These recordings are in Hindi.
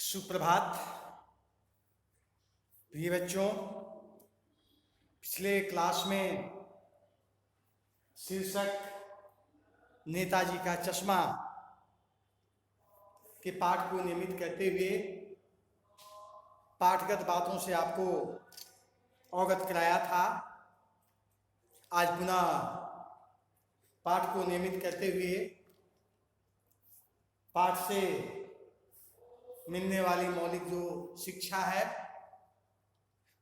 सुप्रभात प्रिय बच्चों। पिछले क्लास में शीर्षक नेताजी का चश्मा के पाठ को नियमित करते हुए पाठगत बातों से आपको अवगत कराया था। आज पुनः पाठ को नियमित करते हुए पाठ से मिलने वाली मौलिक जो शिक्षा है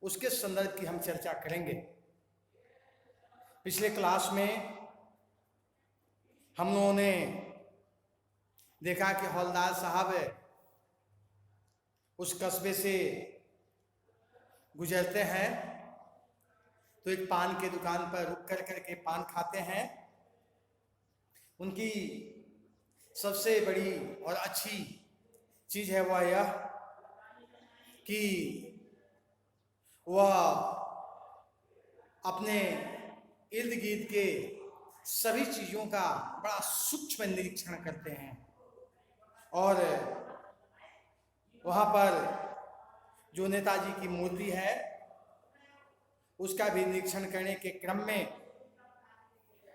उसके संदर्भ की हम चर्चा करेंगे। पिछले क्लास में हम लोगों ने देखा कि हवलदार साहब उस कस्बे से गुजरते हैं तो एक पान के दुकान पर रुक कर करके पान खाते हैं। उनकी सबसे बड़ी और अच्छी चीज है वह यह कि वह अपने इर्द गिर्द के सभी चीजों का बड़ा सूक्ष्म निरीक्षण करते हैं और वहां पर जो नेताजी की मूर्ति है उसका भी निरीक्षण करने के क्रम में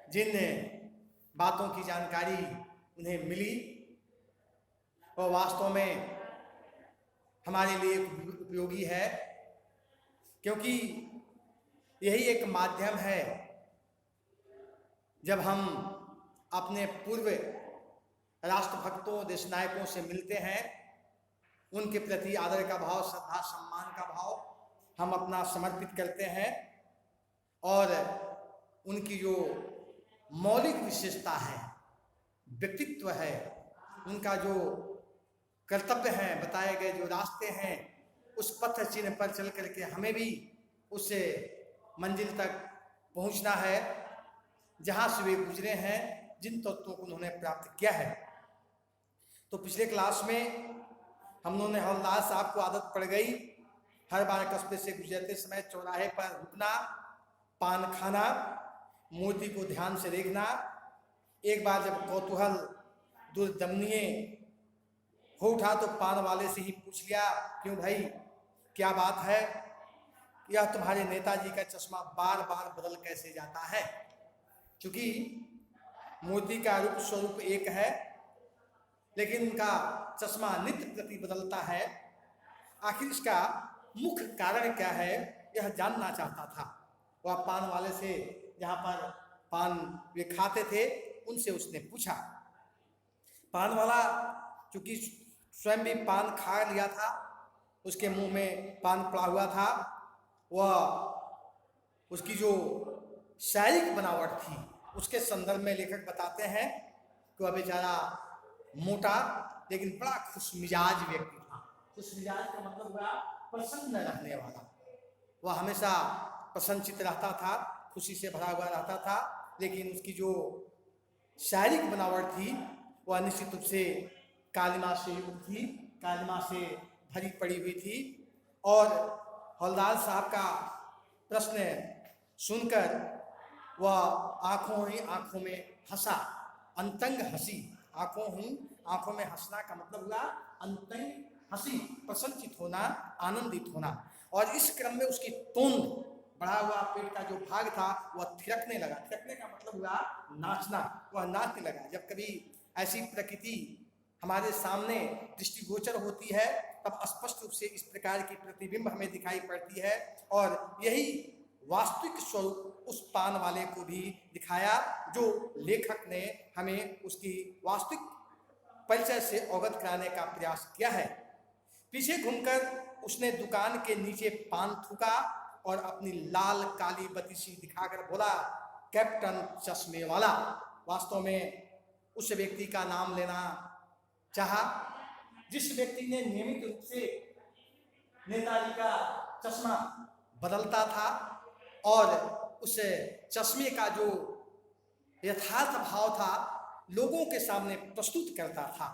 जिन बातों की जानकारी उन्हें मिली और वास्तव में हमारे लिए उपयोगी है, क्योंकि यही एक माध्यम है जब हम अपने पूर्व राष्ट्रभक्तों देश नायकों से मिलते हैं, उनके प्रति आदर का भाव, श्रद्धा सम्मान का भाव हम अपना समर्पित करते हैं और उनकी जो मौलिक विशेषता है, व्यक्तित्व है, उनका जो कर्तव्य है, बताए गए जो रास्ते हैं, उस पथ चिन्ह पर चल करके हमें भी उस मंजिल तक पहुंचना है जहां से वे गुजरे हैं, जिन तत्वों को उन्होंने प्राप्त किया है। तो पिछले क्लास में हम लोगों ने हवलदार साहब को आदत पड़ गई हर बार कस्बे से गुजरते समय चौराहे पर रुकना, पान खाना, मूर्ति को ध्यान से देखना। एक बार जब कौतूहल दुर्दमनीय हो उठा तो पान वाले से ही पूछ लिया, क्यों भाई क्या बात है, यह तुम्हारे नेताजी का चश्मा बार बार बदल कैसे जाता है? क्योंकि मूर्ति का रूप स्वरूप एक है लेकिन उनका चश्मा नित्य प्रति बदलता है। आखिर इसका मुख्य कारण क्या है, यह जानना चाहता था। वह पान वाले से, जहां पर पान वे खाते थे, उनसे उसने पूछा। पान वाला चूंकि स्वयं भी पान खा लिया था, उसके मुंह में पान पड़ा हुआ था, वह उसकी जो शारीरिक बनावट थी उसके संदर्भ में लेखक बताते हैं कि वह बेचारा मोटा लेकिन बड़ा खुश मिजाज व्यक्ति था। खुश मिजाज का मतलब हुआ प्रसन्न रहने वाला। वह हमेशा प्रसन्नचित रहता था, खुशी से भरा हुआ रहता था, लेकिन उसकी जो शारीरिक बनावट थी वह निश्चित रूप से कालिमा से युक्त थी, कालिमा से भरी पड़ी हुई थी। और हवलदार साहब का प्रश्न सुनकर वह आंखों ही आंखों में हंसा, अंतंग हंसी। आंखों में हंसना का मतलब हुआ अंतंग हंसी, प्रसन्नचित होना, आनंदित होना। और इस क्रम में उसकी तोंद, बढ़ा हुआ पेट का जो भाग था वह थिरकने लगा। थिरकने का मतलब हुआ नाचना, वह नाचने लगा। जब कभी ऐसी प्रकृति हमारे सामने दृष्टिगोचर होती है तब स्पष्ट रूप से इस प्रकार की प्रतिबिंब हमें दिखाई पड़ती है और यही वास्तविक स्वरूप उस पान वाले को भी दिखाया जो लेखक ने हमें उसकी वास्तविक परिचय से अवगत कराने का प्रयास किया है। पीछे घूमकर उसने दुकान के नीचे पान थूका और अपनी लाल काली बत्ती दिखाकर बोला, कैप्टन चश्मे वाला। वास्तव में उस व्यक्ति का नाम लेना चाहा जिस व्यक्ति ने नियमित रूप से नेताजी का चश्मा बदलता था और उस चश्मे का जो यथार्थ भाव था लोगों के सामने प्रस्तुत करता था।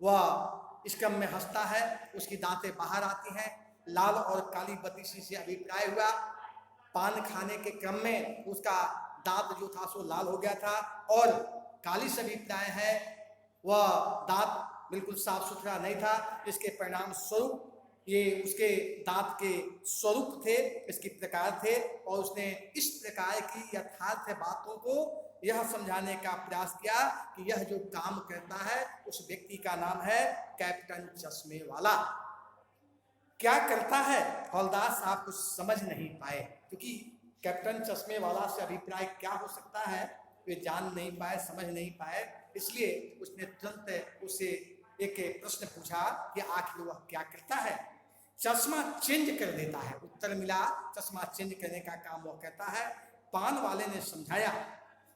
वह इस क्रम में हंसता है, उसकी दांतें बाहर आती हैं, लाल और काली बत्ती से अभिप्राय हुआ। पान खाने के क्रम में उसका दांत जो था सो लाल हो गया था और काली से अभिप्राय है वह दांत बिल्कुल साफ सुथरा नहीं था, इसके परिणाम स्वरूप ये उसके दांत के स्वरूप थे, इसके प्रकार थे, और उसने इस प्रकार की यथार्थ बातों को यह समझाने का प्रयास किया कि यह जो काम करता है उस व्यक्ति का नाम है कैप्टन चश्मे वाला। क्या करता है हवलदार साहब कुछ समझ नहीं पाए, क्योंकि कैप्टन चश्मे वाला से अभिप्राय क्या हो सकता है वे जान नहीं पाए, समझ नहीं पाए। इसलिए उसने तुरंत उसे एक प्रश्न पूछा कि आखिर वह क्या करता है। चश्मा चेंज कर देता है, उत्तर मिला चश्मा चेंज करने का काम वह करता है। पान वाले ने समझाया,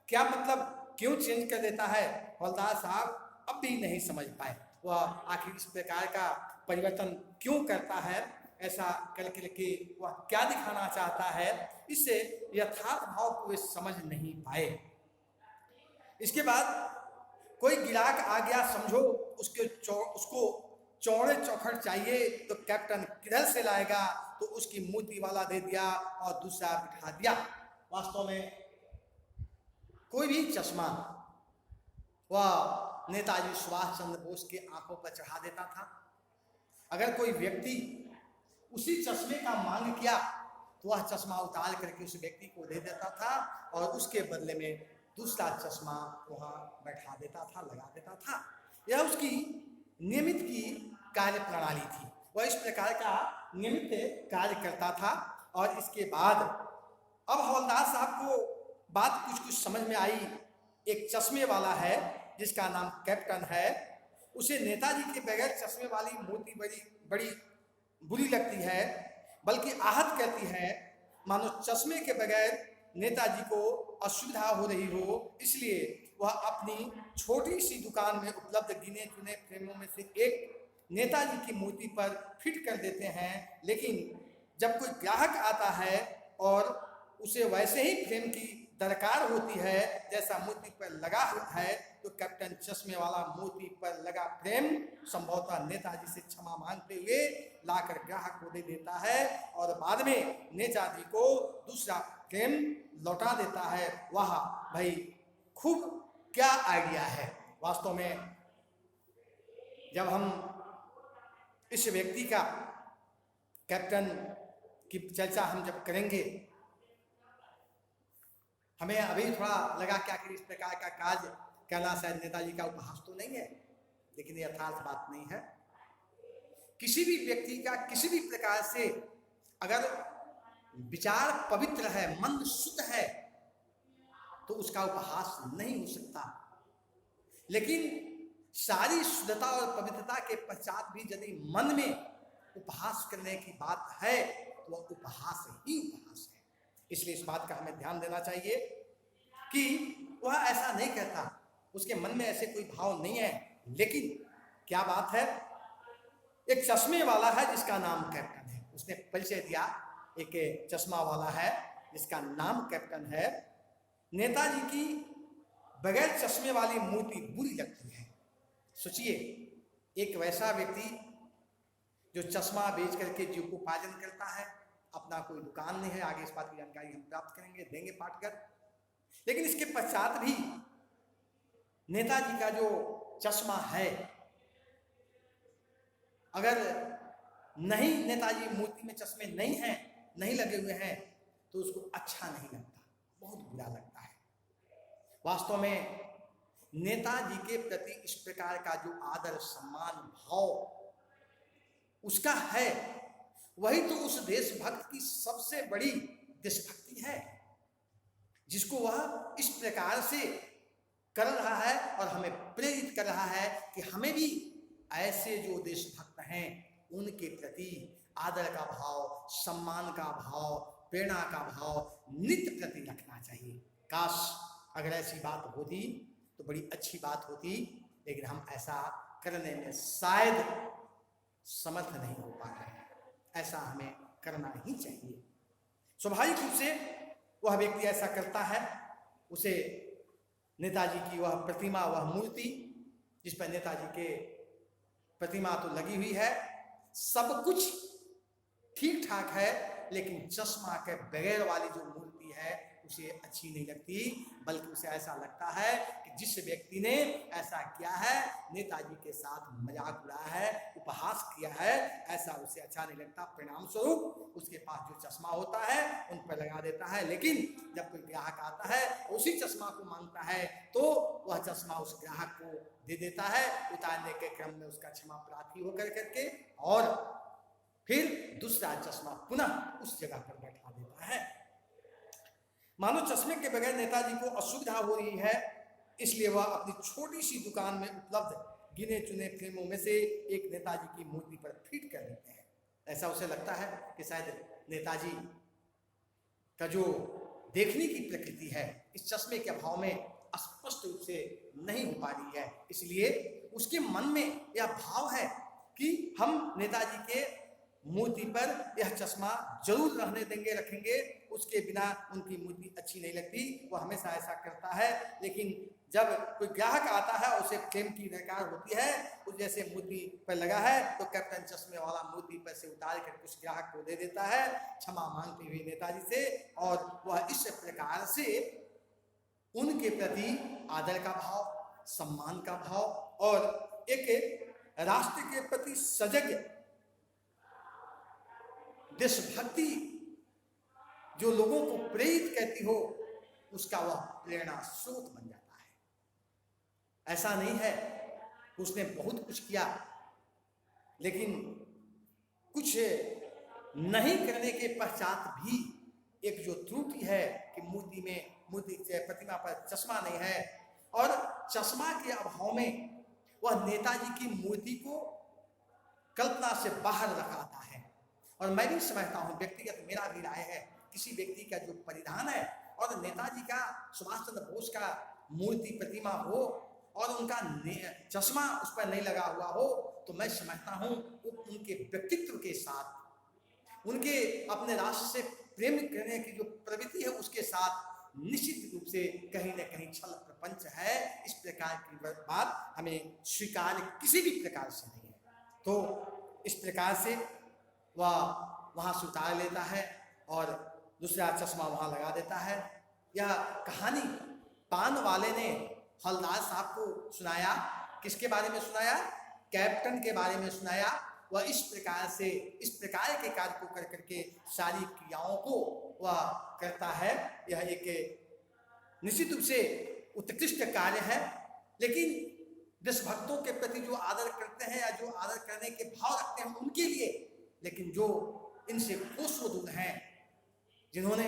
क्या मतलब, क्यों चेंज कर देता है? हवलदार साहब अब भी नहीं समझ पाए वह आखिर इस प्रकार का परिवर्तन क्यों करता है, ऐसा करके वह क्या दिखाना चाहता है, इससे यथार्थ भाव को वे समझ नहीं पाए। इसके बाद कोई गिराक आ गया, समझो उसको चौड़े चौखट चाहिए, तो कैप्टन किधर से लाएगा, तो उसकी मूर्ति वाला दे दिया और दूसरा बिठा दिया। वास्तव में कोई भी चश्मा वह नेताजी सुभाष चंद्र बोस के आंखों पर चढ़ा देता था। अगर कोई व्यक्ति उसी चश्मे का मांग किया तो वह चश्मा उतार करके उस व्यक्ति को दे देता था और उसके बदले में दूसरा चश्मा वहां बैठा देता था, लगा देता था। यह उसकी नियमित की कार्य प्रणाली थी, वह इस प्रकार का नियमित कार्य करता था। और इसके बाद अब हवलदार साहब को बात कुछ कुछ समझ में आई। एक चश्मे वाला है जिसका नाम कैप्टन है, उसे नेताजी के बगैर चश्मे वाली मूर्ति बड़ी बुरी लगती है, बल्कि आहत करती है, मानो चश्मे के बगैर नेताजी को असुविधा हो रही हो। इसलिए वह अपनी छोटी सी दुकान में उपलब्ध गिने चुने फ्रेमों में से एक नेताजी की मूर्ति पर फिट कर देते हैं। लेकिन जब कोई ग्राहक आता है और उसे वैसे ही फ्रेम की दरकार होती है जैसा मूर्ति पर लगा है, तो कैप्टन चश्मे वाला मूर्ति पर लगा फ्रेम संभवतः नेताजी से क्षमा मांगते हुए लाकर ग्राहक को दे देता है और बाद में नेताजी को दूसरा फ्रेम लौटा देता है। वाह भाई, खूब क्या आइडिया है। वास्तव में जब हम इस व्यक्ति का, कैप्टन की चर्चा हम जब करेंगे, हमें अभी थोड़ा लगा क्या कि इस प्रकार का कार्य करना शायद नेताजी का उपहास तो नहीं है, लेकिन ये यथार्थ बात नहीं है। किसी भी व्यक्ति का किसी भी प्रकार से अगर विचार पवित्र है, मन शुद्ध है, तो उसका उपहास नहीं हो सकता। लेकिन सारी शुद्धता और पवित्रता के पश्चात भी यदि मन में उपहास करने की बात है तो वह उपहास ही उपहास है। इसलिए इस बात का हमें ध्यान देना चाहिए कि वह ऐसा नहीं कहता, उसके मन में ऐसे कोई भाव नहीं है। लेकिन क्या बात है, एक चश्मे वाला है जिसका नाम कैप्टन है, उसने परिचय दिया, एक चश्मा वाला है जिसका नाम कैप्टन है। नेताजी की बगैर चश्मे वाली मूर्ति बुरी लगती है। सोचिए, एक वैसा व्यक्ति जो चश्मा बेच करके जीविकोपार्जन करता है, अपना कोई दुकान नहीं है, आगे इस बात की जानकारी हम प्राप्त करेंगे, देंगे पाठकर। लेकिन इसके पश्चात भी नेताजी का जो चश्मा है, अगर नहीं नेताजी मूर्ति में चश्मे नहीं हैं, नहीं लगे हुए हैं, तो उसको अच्छा नहीं लगता, बहुत बुरा लगता है। वास्तव में नेताजी के प्रति इस प्रकार का जो आदर सम्मान भाव उसका है, वही तो उस देशभक्त की सबसे बड़ी देशभक्ति है, जिसको वह इस प्रकार से कर रहा है और हमें प्रेरित कर रहा है कि हमें भी ऐसे जो देशभक्त हैं उनके प्रति आदर का भाव, सम्मान का भाव, प्रेरणा का भाव नित्य प्रति रखना चाहिए। काश अगर ऐसी बात होती तो बड़ी अच्छी बात होती, लेकिन हम ऐसा करने में शायद समर्थ नहीं हो पा रहे हैं। ऐसा हमें करना ही चाहिए। स्वाभाविक रूप से वह व्यक्ति ऐसा करता है, उसे नेताजी की वह प्रतिमा, वह मूर्ति जिस पर नेताजी के प्रतिमा तो लगी हुई है, सब कुछ ठीक ठाक है, लेकिन चश्मा के बगैर वाली जो मूर्ति है उसे अच्छी नहीं लगती, बल्कि उसे ऐसा लगता है कि जिस व्यक्ति ने ऐसा किया है, नेताजी के साथ मजाक उड़ाया है, उपहास किया है, ऐसा उसे अच्छा नहीं लगता। परिणाम स्वरूप उसके पास जो चश्मा होता है उन पर लगा देता है, लेकिन जब कोई ग्राहक आता है उसी चश्मा को मांगता है तो वह चश्मा उस ग्राहक को दे देता है, उतारने के क्रम में उसका क्षमा प्रार्थी होकर करके, और फिर दूसरा चश्मा पुनः उस जगह पर बैठा देता है। मानो चश्मे के बगैर नेताजी को असुविधा हो रही है, इसलिए वह अपनी छोटी सी दुकान में उपलब्ध गिने चुने फ्रेमों में से एक नेताजी की मूर्ति पर फिट कर देते हैं। ऐसा उसे लगता है कि शायद नेताजी का जो देखने की प्रकृति है इस चश्मे के अभाव में स्पष्ट रूप से नहीं हो पा रही है, इसलिए उसके मन में यह भाव है कि हम नेताजी के मूर्ति पर यह चश्मा जरूर रहने देंगे, रखेंगे, उसके बिना उनकी मूर्ति अच्छी नहीं लगती। वह हमेशा ऐसा करता है, लेकिन जब कोई ग्राहक आता है उसे फ्रेम की दरकार होती है, उस जैसे मूर्ति पर लगा है तो कैप्टन चश्मे वाला मूर्ति पर से उतार कर कुछ ग्राहक को दे देता है, क्षमा मांगते हुए नेताजी से, और वह इस प्रकार से उनके प्रति आदर का भाव, सम्मान का भाव और एक राष्ट्र के प्रति सजग देशभक्ति जो लोगों को प्रेरित करती हो, उसका वह प्रेरणा स्रोत बन जाता है। ऐसा नहीं है उसने बहुत कुछ किया, लेकिन कुछ नहीं करने के पश्चात भी एक जो त्रुटि है कि मूर्ति प्रतिमा पर चश्मा नहीं है, और चश्मा के अभाव में वह नेताजी की मूर्ति को कल्पना से बाहर रखाता है। और मैं भी समझता हूँ, व्यक्तिगत मेरा भी राय है, किसी व्यक्ति का जो परिधान है और नेताजी का, सुभाष चंद्र बोस का मूर्ति प्रतिमा हो और उनका चश्मा उस पर नहीं लगा हुआ हो, तो मैं समझता हूँ उनके व्यक्तित्व के साथ, उनके अपने राष्ट्र से प्रेम करने की जो प्रवृत्ति है उसके साथ निश्चित रूप से कहीं न कहीं छल प्रपंच है। इस प्रकार की बात हमें स्वीकार किसी भी प्रकार से नहीं है। तो इस प्रकार से वह वहाँ से उतार लेता है और दूसरा चश्मा वहाँ लगा देता है। यह कहानी पान वाले ने हवलदार साहब को सुनाया। किसके बारे में सुनाया? कैप्टन के बारे में सुनाया। वह इस प्रकार से, इस प्रकार के कार्य को कर करके सारी क्रियाओं को वह करता है। यह एक निश्चित रूप से उत्कृष्ट कार्य है, लेकिन देशभक्तों के प्रति जो आदर करते हैं या जो आदर करने के भाव रखते हैं उनके लिए, लेकिन जो इनसे कोसों दूर हैं, जिन्होंने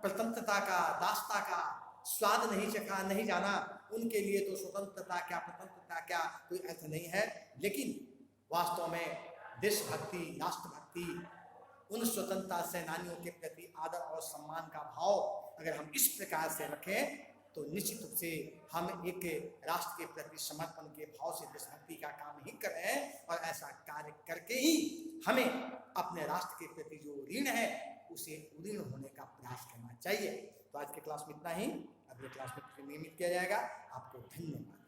स्वतंत्रता का, दासता का स्वाद नहीं चखा, नहीं जाना, उनके लिए तो स्वतंत्रता क्या, प्रतंत्रता क्या, कोई अर्थ नहीं है। लेकिन वास्तव में देशभक्ति, राष्ट्रभक्ति, उन स्वतंत्रता सेनानियों के प्रति आदर और सम्मान का भाव अगर हम इस प्रकार से रखें तो निश्चित रूप से हम एक राष्ट्र के प्रति समर्पण के भाव से देशभक्ति का काम ही कर रहे हैं, और ऐसा कार्य करके ही हमें अपने राष्ट्र के प्रति जो ऋण है उसे ऋण होने का प्रयास करना चाहिए। तो आज के क्लास में इतना ही, अगले क्लास में नियमित किया जाएगा। आपको धन्यवाद।